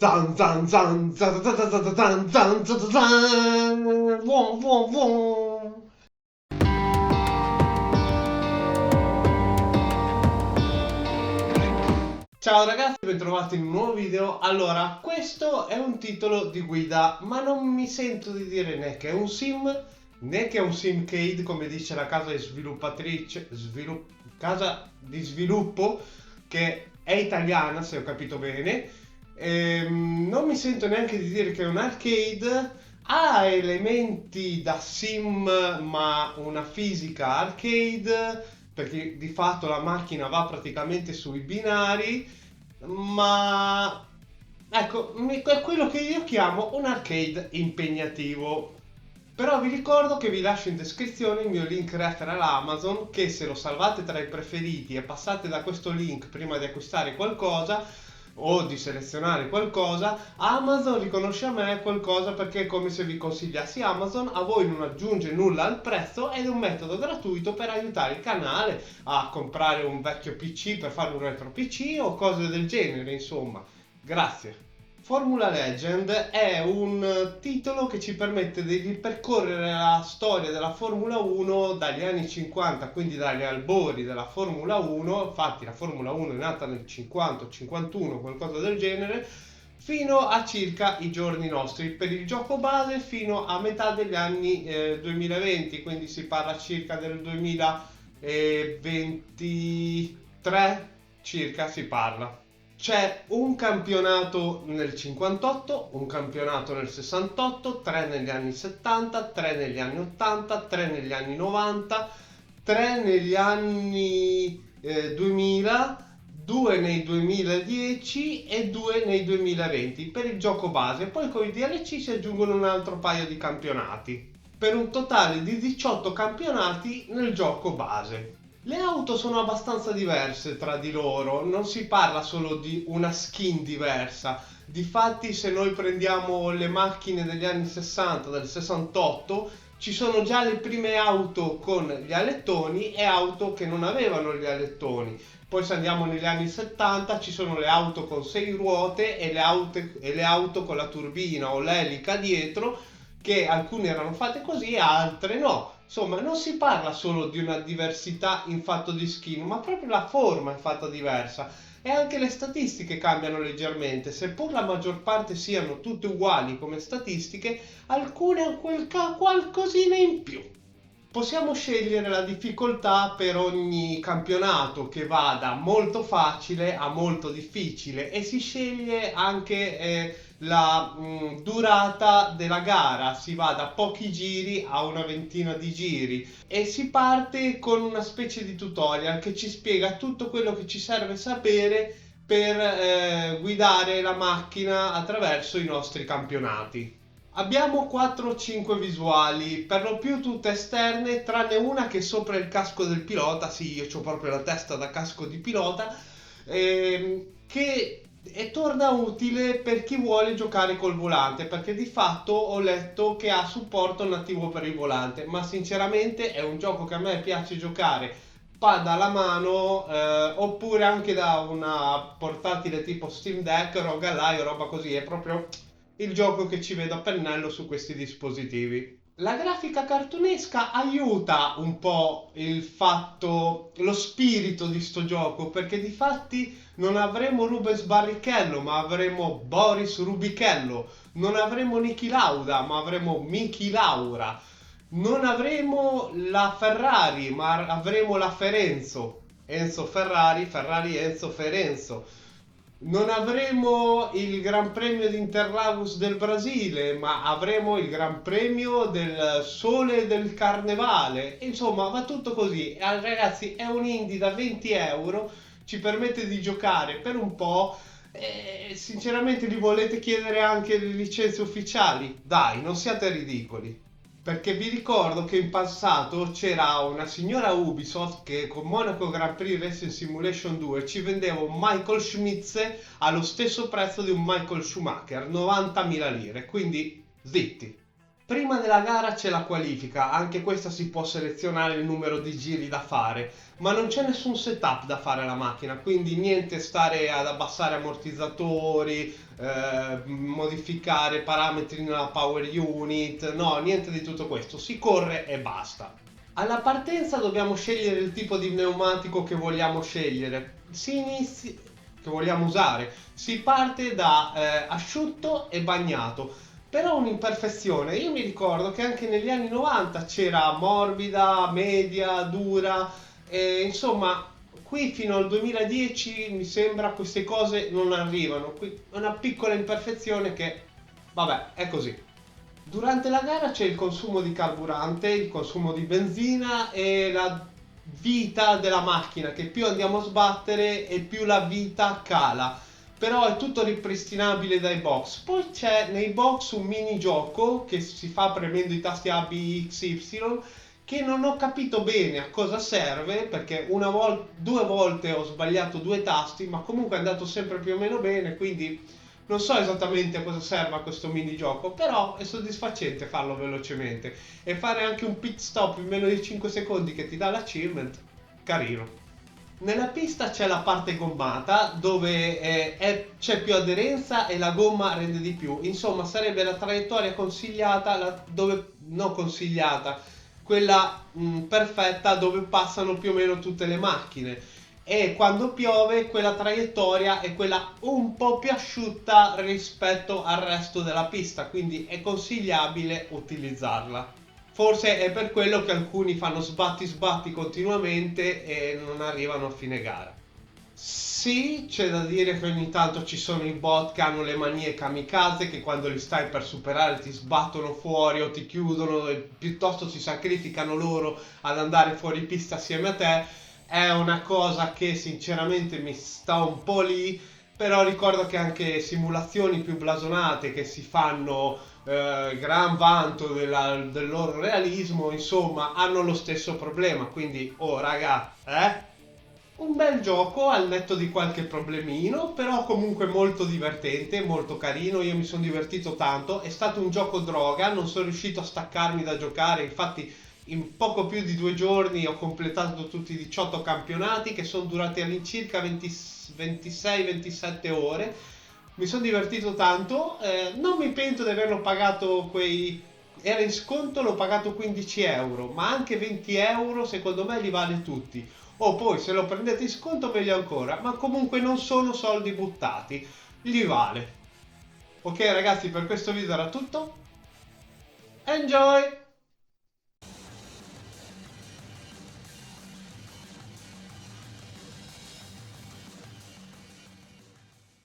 Zan zan zan zan zan zan zan zan zan zan zan zan. Vuon, vuon, vuon. Ciao ragazzi, bentrovati in un nuovo video. Allora, questo è un titolo di guida, ma non mi sento di dire né che è un sim, né che è un simcade, come dice la casa di sviluppatrice, casa di sviluppo, che è italiana, se ho capito bene. Non mi sento neanche di dire che è un arcade. Ha elementi da sim, ma una fisica arcade, perché di fatto la macchina va praticamente sui binari, ma ecco, è quello che io chiamo un arcade impegnativo. Però vi ricordo che vi lascio in descrizione il mio link referral Amazon, che se lo salvate tra i preferiti e passate da questo link prima di acquistare qualcosa o di selezionare qualcosa, Amazon riconosce a me qualcosa, perché è come se vi consigliassi Amazon, a voi non aggiunge nulla al prezzo ed è un metodo gratuito per aiutare il canale a comprare un vecchio PC per fare un retro PC o cose del genere, insomma. Grazie. Formula Legend è un titolo che ci permette di ripercorrere la storia della Formula 1 dagli anni 50, quindi dagli albori della Formula 1. Infatti la Formula 1 è nata nel 50-51, qualcosa del genere, fino a circa i giorni nostri, per il gioco base fino a metà degli anni 2020, quindi si parla circa del 2023 circa si parla. C'è un campionato nel 58, un campionato nel 68, 3 negli anni 70, 3 negli anni 80, 3 negli anni 90, 3 negli anni 2000, 2 nei 2010 e 2 nei 2020 per il gioco base. Poi con i DLC si aggiungono un altro paio di campionati, per un totale di 18 campionati nel gioco base. Le auto sono abbastanza diverse tra di loro, non si parla solo di una skin diversa. Difatti, se noi prendiamo le macchine degli anni 60, del 68, ci sono già le prime auto con gli alettoni e auto che non avevano gli alettoni. Poi se andiamo negli anni 70 ci sono le auto con 6 ruote e le auto con la turbina o l'elica dietro, che alcune erano fatte così e altre no. Insomma, non si parla solo di una diversità in fatto di skin, ma proprio la forma è fatta diversa. E anche le statistiche cambiano leggermente, seppur la maggior parte siano tutte uguali come statistiche, alcune hanno qualcosina in più. Possiamo scegliere la difficoltà per ogni campionato, che va da molto facile a molto difficile, e si sceglie anche la durata della gara, si va da pochi giri a una ventina di giri e si parte con una specie di tutorial che ci spiega tutto quello che ci serve sapere per guidare la macchina attraverso i nostri campionati. Abbiamo 4-5 visuali, per lo più tutte esterne, tranne una che è sopra il casco del pilota. Sì, io ho proprio la testa da casco di pilota, che torna utile per chi vuole giocare col volante, perché di fatto ho letto che ha supporto nativo per il volante, ma sinceramente è un gioco che a me piace giocare pad alla mano, oppure anche da una portatile tipo Steam Deck, roga live, roba così. È proprio il gioco che ci vedo a pennello su questi dispositivi. La grafica cartunesca aiuta un po' lo spirito di sto gioco, perché di fatti non avremo Rubens Barrichello, ma avremo Boris Rubichello. Non avremo Niki Lauda, ma avremo Miki Laura. Non avremo la Ferrari, ma avremo la Ferenzo. Enzo Ferrari, Ferrari Enzo Ferenzo. Non avremo il Gran Premio di Interlagos del Brasile, ma avremo il Gran Premio del Sole del Carnevale. Insomma, va tutto così. Ragazzi, è un indie da 20 euro, ci permette di giocare per un po'. Sinceramente, gli volete chiedere anche le licenze ufficiali? Dai, non siate ridicoli. Perché vi ricordo che in passato c'era una signora Ubisoft che con Monaco Grand Prix Racing Simulation 2 ci vendeva un Michael Schmitze allo stesso prezzo di un Michael Schumacher, 90.000 lire, quindi zitti. Prima della gara c'è la qualifica, anche questa si può selezionare il numero di giri da fare, ma non c'è nessun setup da fare alla macchina, quindi niente stare ad abbassare ammortizzatori, modificare parametri nella power unit, no, niente di tutto questo, si corre e basta. Alla partenza dobbiamo scegliere il tipo di pneumatico che vogliamo scegliere, che vogliamo usare. Si parte da asciutto e bagnato, però un'imperfezione. Io mi ricordo che anche negli anni 90 c'era morbida, media, dura, insomma, qui fino al 2010 mi sembra queste cose non arrivano. Qui è una piccola imperfezione che, vabbè, è così. Durante la gara c'è il consumo di carburante, il consumo di benzina e la vita della macchina, che più andiamo a sbattere e più la vita cala. Però è tutto ripristinabile dai box. Poi c'è nei box un mini gioco che si fa premendo i tasti A, B, X, Y, che non ho capito bene a cosa serve, perché due volte ho sbagliato due tasti, ma comunque è andato sempre più o meno bene, quindi non so esattamente a cosa serva questo minigioco, però è soddisfacente farlo velocemente e fare anche un pit stop in meno di 5 secondi che ti dà l'achievement, carino. Nella pista c'è la parte gommata dove c'è più aderenza e la gomma rende di più. Insomma, sarebbe la traiettoria consigliata, non consigliata, quella perfetta dove passano più o meno tutte le macchine. E quando piove quella traiettoria è quella un po' più asciutta rispetto al resto della pista, quindi è consigliabile utilizzarla. Forse è per quello che alcuni fanno sbatti sbatti continuamente e non arrivano a fine gara. Sì, c'è da dire che ogni tanto ci sono i bot che hanno le manie kamikaze, che quando li stai per superare ti sbattono fuori o ti chiudono e piuttosto si sacrificano loro ad andare fuori pista assieme a te. È una cosa che sinceramente mi sta un po' lì, però ricordo che anche simulazioni più blasonate che si fanno gran vanto del loro realismo, insomma, hanno lo stesso problema. Quindi, oh raga, un bel gioco al netto di qualche problemino, però comunque molto divertente, molto carino. Io mi sono divertito tanto. È stato un gioco droga, non sono riuscito a staccarmi da giocare. Infatti, in poco più di 2 giorni ho completato tutti i 18 campionati che sono durati all'incirca 26-27 ore. Mi sono divertito tanto, non mi pento di averlo pagato era in sconto, l'ho pagato 15 euro, ma anche 20 euro secondo me li vale tutti. O poi se lo prendete in sconto meglio ancora, ma comunque non sono soldi buttati, li vale. Ok ragazzi, per questo video era tutto. Enjoy!